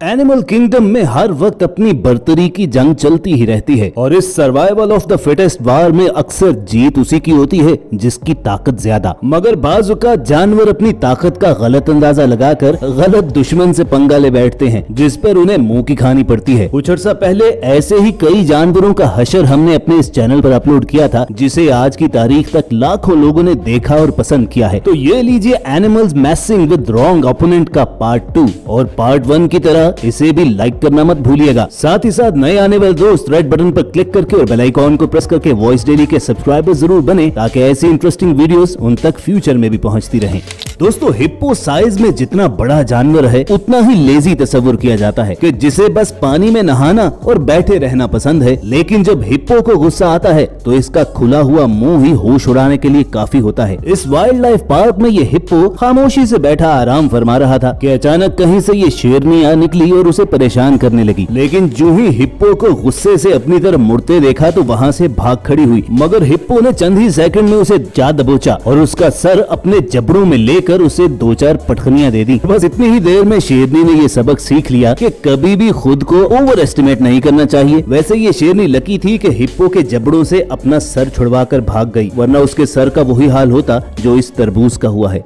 Animal kingdom में हर वक्त अपनी बर्तरी की जंग चलती ही रहती है और इस सर्वाइवल ऑफ द फिटेस्ट वार में अक्सर जीत उसी की होती है जिसकी ताकत ज्यादा। मगर बाजुका जानवर अपनी ताकत का गलत अंदाजा लगाकर गलत दुश्मन से पंगा ले बैठते हैं जिस पर उन्हें मुंह की खानी पड़ती है। कुछ अर्सा पहले ऐसे ही कई जानवरों का हशर हमने अपने इस चैनल पर अपलोड किया था जिसे आज की तारीख तक लाखों लोगों ने देखा और पसंद किया है। तो ये लीजिए एनिमल्स मैसिंग विद रॉन्ग ओपोनेंट का पार्ट 2 और पार्ट 1 की तरह इसे भी लाइक करना मत भूलिएगा। साथ ही साथ नए आने वाले दोस्त रेड बटन पर क्लिक करके और बेल आइकॉन को प्रेस करके वॉइस डेली के सब्सक्राइबर जरूर बने ताकि ऐसी इंटरेस्टिंग वीडियोस उन तक फ्यूचर में भी पहुंचती रहें। दोस्तों, हिप्पो साइज में जितना बड़ा जानवर है उतना ही लेजी तस्वुर किया जाता है कि जिसे बस पानी में नहाना और बैठे रहना पसंद है। लेकिन जब हिप्पो को गुस्सा आता है तो इसका खुला हुआ मुंह ही होश उड़ाने के लिए काफी होता है। इस वाइल्ड लाइफ पार्क में ये हिप्पो खामोशी से बैठा आराम फरमा रहा था कि अचानक कहीं से ये शेरनी आ निकली और उसे परेशान करने लगी। लेकिन जो ही हिप्पो को गुस्से से अपनी तरफ मुड़ते देखा तो वहाँ से भाग खड़ी हुई। मगर हिप्पो ने चंद ही सेकंड में उसे जा दबोचा और उसका सर अपने जबड़ों में लेकर उसे 2-4 पटखनियां दे दी। बस इतनी ही देर में शेरनी ने ये सबक सीख लिया कि कभी भी खुद को ओवर एस्टिमेट नहीं करना चाहिए। वैसे ये शेरनी लकी थी कि हिप्पो के जबड़ों से अपना सर छुड़वाकर भाग गई, वरना उसके सर का वही हाल होता जो इस तरबूज का हुआ है।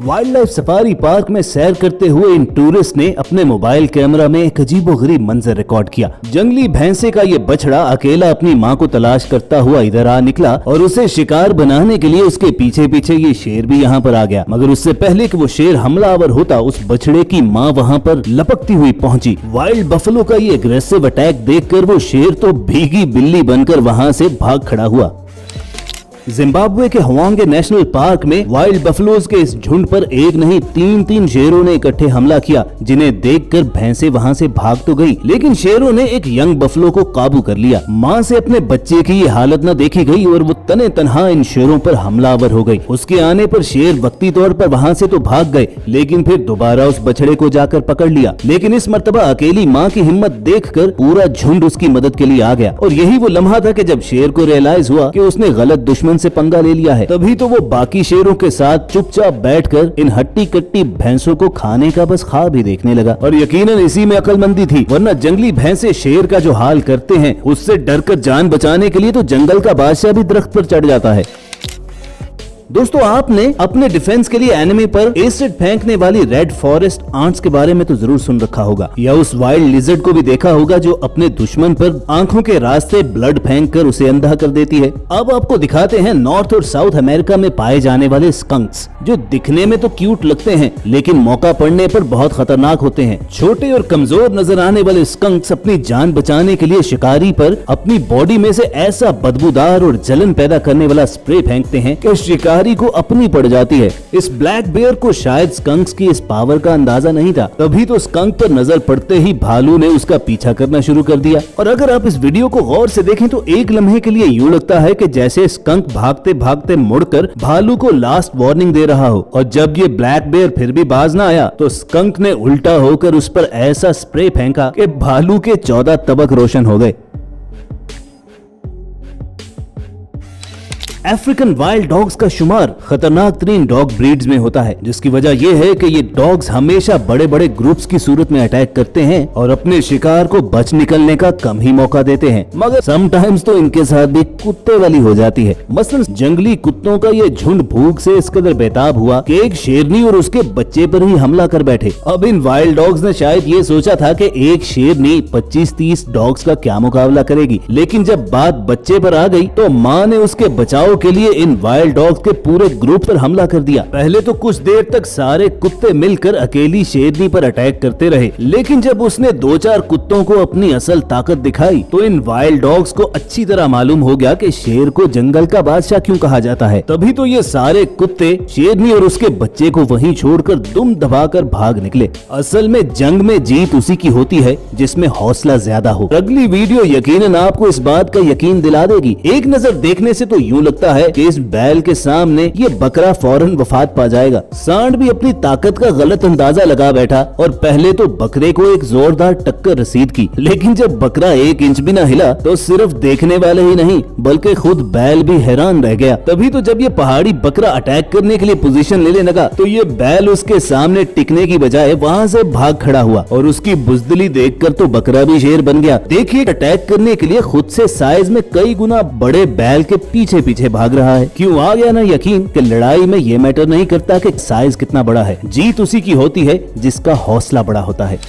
वाइल्ड लाइफ सफारी पार्क में सैर करते हुए इन टूरिस्ट ने अपने मोबाइल कैमरा में एक अजीबोगरीब मंजर रिकॉर्ड किया। जंगली भैंसे का ये बछड़ा अकेला अपनी माँ को तलाश करता हुआ इधर आ निकला और उसे शिकार बनाने के लिए उसके पीछे पीछे ये शेर भी यहाँ पर आ गया। मगर उससे पहले कि वो शेर हमलावर होता उस बछड़े की माँ वहाँ पर लपकती हुई पहुंची। वाइल्ड बफलो का ये अग्रेसिव अटैक देखकर वो शेर तो भीगी बिल्ली बनकर वहाँ से भाग खड़ा हुआ। जिम्बाब्वे के हवांगे नेशनल पार्क में वाइल्ड बफलोज के इस झुंड पर एक नहीं 3 शेरों ने इकट्ठे हमला किया, जिन्हें देखकर भैंसे वहां से भाग तो गई लेकिन शेरों ने एक यंग बफलो को काबू कर लिया। मां से अपने बच्चे की ये हालत न देखी गई और वो तने तनहा इन शेरों पर हमलावर हो गई। उसके आने पर शेर वक्ती तौर पर वहां से तो भाग गए लेकिन फिर दोबारा उस बछड़े को जाकर पकड़ लिया। लेकिन इस मर्तबा अकेली माँ की हिम्मत देखकर पूरा झुंड उसकी मदद के लिए आ गया और यही वो लम्हा था कि जब शेर को रियलाइज हुआ कि उसने गलत दुश्मन से पंगा ले लिया है। तभी तो वो बाकी शेरों के साथ चुपचाप बैठकर इन हट्टी कट्टी भैंसों को खाने का बस ख्वाब ही देखने लगा। और यकीनन इसी में अक्लमंदी थी, वरना जंगली भैंसे शेर का जो हाल करते हैं उससे डरकर जान बचाने के लिए तो जंगल का बादशाह भी दरख्त पर चढ़ जाता है। दोस्तों, आपने अपने डिफेंस के लिए एनिमी पर एसिड फेंकने वाली रेड फॉरेस्ट आंट्स के बारे में तो जरूर सुन रखा होगा, या उस वाइल्ड लिजर्ड को भी देखा होगा जो अपने दुश्मन पर आंखों के रास्ते ब्लड फेंककर उसे अंधा कर देती है। अब आपको दिखाते हैं नॉर्थ और साउथ अमेरिका में पाए जाने वाले स्कंक्स, जो दिखने में तो क्यूट लगते हैं लेकिन मौका पड़ने पर बहुत खतरनाक होते हैं। छोटे और कमजोर नजर आने वाले स्कंक्स अपनी जान बचाने के लिए शिकारी पर अपनी बॉडी में से ऐसा बदबूदार और जलन पैदा करने वाला स्प्रे फेंकते हैं कि शिकारी को अपनी पड़ जाती है। इस ब्लैक बेयर को शायद स्कंक्स की इस पावर का अंदाजा नहीं था, तभी तो स्कंक पर नजर पड़ते ही भालू ने उसका पीछा करना शुरू कर दिया। और अगर आप इस वीडियो को गौर से देखें तो एक लम्हे के लिए यूं लगता है कि जैसे स्कंक भागते भागते मुड़कर भालू को लास्ट वार्निंग दे रहा हो। और जब ये ब्लैक बेयर फिर भी बाज ना आया तो स्कंक ने उल्टा होकर उस पर ऐसा स्प्रे फेंका कि भालू के 14 तबक रोशन हो गए। अफ्रीकन वाइल्ड डॉग्स का शुमार खतरनाक तरीन डॉग ब्रीड्स में होता है, जिसकी वजह यह है कि ये डॉग्स हमेशा बड़े बड़े ग्रुप्स की सूरत में अटैक करते हैं और अपने शिकार को बच निकलने का कम ही मौका देते हैं। मगर समटाइम्स तो इनके साथ भी कुत्ते वाली हो जाती है। मसलन जंगली कुत्तों का ये झुंड भूख से इस कदर बेताब हुआ कि एक शेरनी और उसके बच्चे पर ही हमला कर बैठे। अब इन वाइल्ड डॉग्स ने शायद ये सोचा था कि एक शेरनी 25-30 डॉग्स का क्या मुकाबला करेगी, लेकिन जब बात बच्चे पर आ गई तो माँ ने उसके बचाव के लिए इन वाइल्ड डॉग्स के पूरे ग्रुप पर हमला कर दिया। पहले तो कुछ देर तक सारे कुत्ते मिलकर अकेली शेरनी पर अटैक करते रहे, लेकिन जब उसने 2-4 कुत्तों को अपनी असल ताकत दिखाई तो इन वाइल्ड डॉग्स को अच्छी तरह मालूम हो गया कि शेर को जंगल का बादशाह क्यों कहा जाता है। तभी तो ये सारे कुत्ते शेरनी और उसके बच्चे को वहीं छोड़कर दुम दबाकर भाग निकले। असल में जंग में जीत उसी की होती है जिसमें हौसला ज्यादा हो। अगली वीडियो यकीनन आपको इस बात का यकीन दिला देगी। एक नजर देखने से तो यूं लगता लगता है कि इस बैल के सामने ये बकरा फौरन वफात पा जाएगा। सांड भी अपनी ताकत का गलत अंदाजा लगा बैठा और पहले तो बकरे को एक जोरदार टक्कर रसीद की, लेकिन जब बकरा 1 इंच भी न हिला तो सिर्फ देखने वाले ही नहीं बल्कि खुद बैल भी हैरान रह गया। तभी तो जब ये पहाड़ी बकरा अटैक करने के लिए पोजीशन लेने लगा तो ये बैल उसके सामने टिकने की बजाय वहाँ से भाग खड़ा हुआ और उसकी बुजदिली देखकर तो बकरा भी शेर बन गया। देखिए अटैक करने के लिए खुद से साइज में कई गुना बड़े बैल के पीछे पीछे भाग रहा है। क्यों आ गया ना यकीन कि लड़ाई में ये मैटर नहीं करता कि साइज कितना बड़ा है, जीत उसी की होती है जिसका हौसला बड़ा होता है।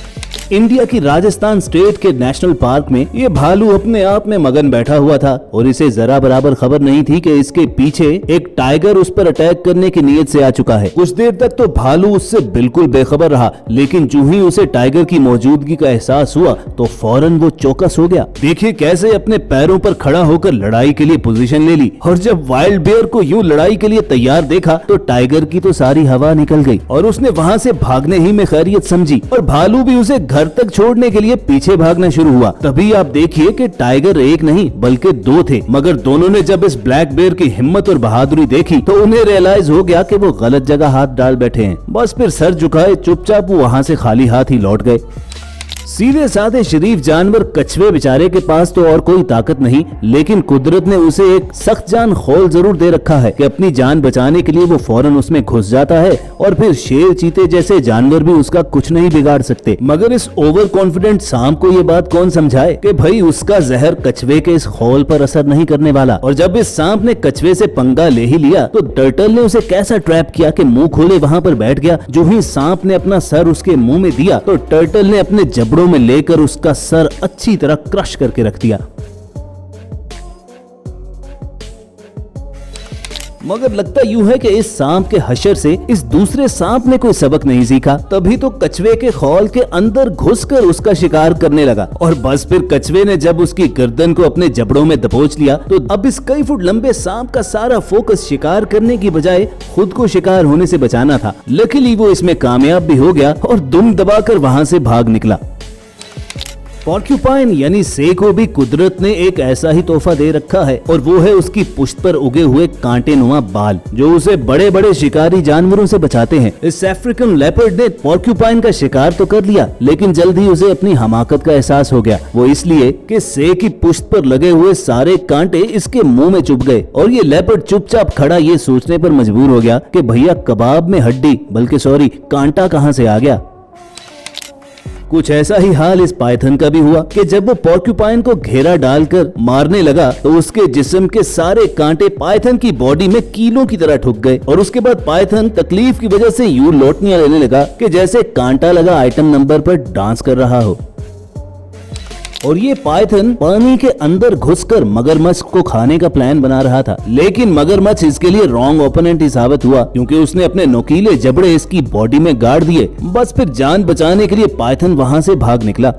इंडिया की राजस्थान स्टेट के नेशनल पार्क में ये भालू अपने आप में मगन बैठा हुआ था और इसे जरा बराबर खबर नहीं थी कि इसके पीछे एक टाइगर उस पर अटैक करने की नीयत से आ चुका है। कुछ देर तक तो भालू उससे बिल्कुल बेखबर रहा, लेकिन जो ही उसे टाइगर की मौजूदगी का एहसास हुआ तो फौरन वो चौकस हो गया। देखिए कैसे अपने पैरों पर खड़ा होकर लड़ाई के लिए पोजीशन ले ली और जब वाइल्ड बेयर को यूं लड़ाई के लिए तैयार देखा तो टाइगर की तो सारी हवा निकल गई और उसने वहाँ से भागने ही में खैरियत समझी और भालू भी उसे घर तक छोड़ने के लिए पीछे भागना शुरू हुआ। तभी आप देखिए कि टाइगर एक नहीं बल्कि 2 थे, मगर दोनों ने जब इस ब्लैक बेयर की हिम्मत और बहादुरी देखी तो उन्हें रियलाइज हो गया कि वो गलत जगह हाथ डाल बैठे हैं। बस फिर सर झुकाए चुपचाप वो वहाँ से खाली हाथ ही लौट गए। सीधे साधे शरीफ जानवर कछुए बेचारे के पास तो और कोई ताकत नहीं, लेकिन कुदरत ने उसे एक सख्त जान खोल जरूर दे रखा है कि अपनी जान बचाने के लिए वो फौरन उसमें घुस जाता है और फिर शेर चीते जैसे जानवर भी उसका कुछ नहीं बिगाड़ सकते। मगर इस ओवर कॉन्फिडेंट सांप को ये बात कौन समझाए कि भाई उसका जहर कछुए के इस खोल पर असर नहीं करने वाला। और जब इस सांप ने कछुए से पंगा ले ही लिया तो टर्टल ने उसे कैसा ट्रैप किया कि मुंह खोले वहाँ पर बैठ गया। जो ही सांप ने अपना सर उसके मुंह में दिया तो टर्टल ने अपने जबड़ों में लेकर उसका सर अच्छी तरह क्रश करके रख दिया। मगर लगता यूं है कि इस सांप के हशर से इस दूसरे सांप ने कोई सबक नहीं सीखा। तभी तो कछुए के खोल के अंदर घुसकर उसका शिकार करने लगा और बस फिर कछुए ने जब उसकी गर्दन को अपने जबड़ों में दबोच लिया तो अब इस कई फुट लंबे सांप का सारा फोकस शिकार करने की बजाय खुद को शिकार होने से बचाना था। लकीली वो इसमें कामयाब भी हो गया और दुम दबाकर वहां से भाग निकला। पॉर्क्यूपाइन यानी से को भी कुदरत ने एक ऐसा ही तोहफा दे रखा है और वो है उसकी पुश्त पर उगे हुए कांटेनुमा बाल जो उसे बड़े बड़े शिकारी जानवरों से बचाते हैं। इस अफ्रीकन लेपर्ड ने पॉर्क्यूपाइन का शिकार तो कर लिया, लेकिन जल्द ही उसे अपनी हमाकत का एहसास हो गया। वो इसलिए कि से की पुश्त पर लगे हुए सारे कांटे इसके मुंह में चुभ गए और ये लेपर्ड चुपचाप खड़ा ये सोचने पर मजबूर हो गया कि भैया कबाब में हड्डी बल्कि सॉरी कांटा कहाँ से आ गया। कुछ ऐसा ही हाल इस पाइथन का भी हुआ कि जब वो पॉर्क्यूपाइन को घेरा डालकर मारने लगा तो उसके जिस्म के सारे कांटे पाइथन की बॉडी में कीलों की तरह ठुक गए और उसके बाद पाइथन तकलीफ की वजह से यूं लोटनियां लेने लगा कि जैसे कांटा लगा आइटम नंबर पर डांस कर रहा हो। और ये पाइथन पानी के अंदर घुसकर मगरमच्छ को खाने का प्लान बना रहा था, लेकिन मगरमच्छ इसके लिए रॉन्ग ओपोनेंट ही साबित हुआ क्योंकि उसने अपने नुकीले जबड़े इसकी बॉडी में गाड़ दिए। बस फिर जान बचाने के लिए पाइथन वहां से भाग निकला।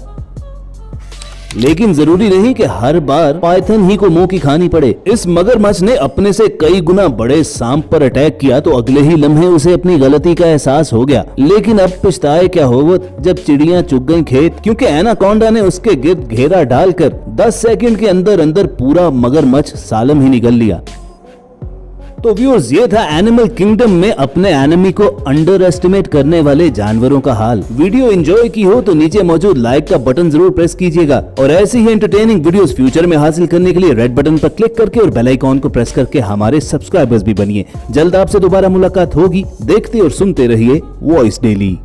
लेकिन जरूरी नहीं कि हर बार पाइथन ही को मुंह की खानी पड़े। इस मगरमच्छ ने अपने से कई गुना बड़े सांप पर अटैक किया तो अगले ही लम्हे उसे अपनी गलती का एहसास हो गया। लेकिन अब पछताए क्या होवत जब चिड़ियां चुग गईं खेत, क्योंकि एनाकोंडा ने उसके गिर्द घेरा डालकर 10 सेकंड के अंदर अंदर पूरा मगरमच्छ सालम ही निगल लिया। तो व्यूअर्स ये था एनिमल किंगडम में अपने एनिमी को अंडर एस्टिमेट करने वाले जानवरों का हाल। वीडियो एंजॉय की हो तो नीचे मौजूद लाइक का बटन जरूर प्रेस कीजिएगा और ऐसी ही एंटरटेनिंग वीडियोस फ्यूचर में हासिल करने के लिए रेड बटन पर क्लिक करके और बेल आइकॉन को प्रेस करके हमारे सब्सक्राइबर्स भी बनिए। जल्द आपसे दोबारा मुलाकात होगी। देखते और सुनते रहिए वॉइस डेली।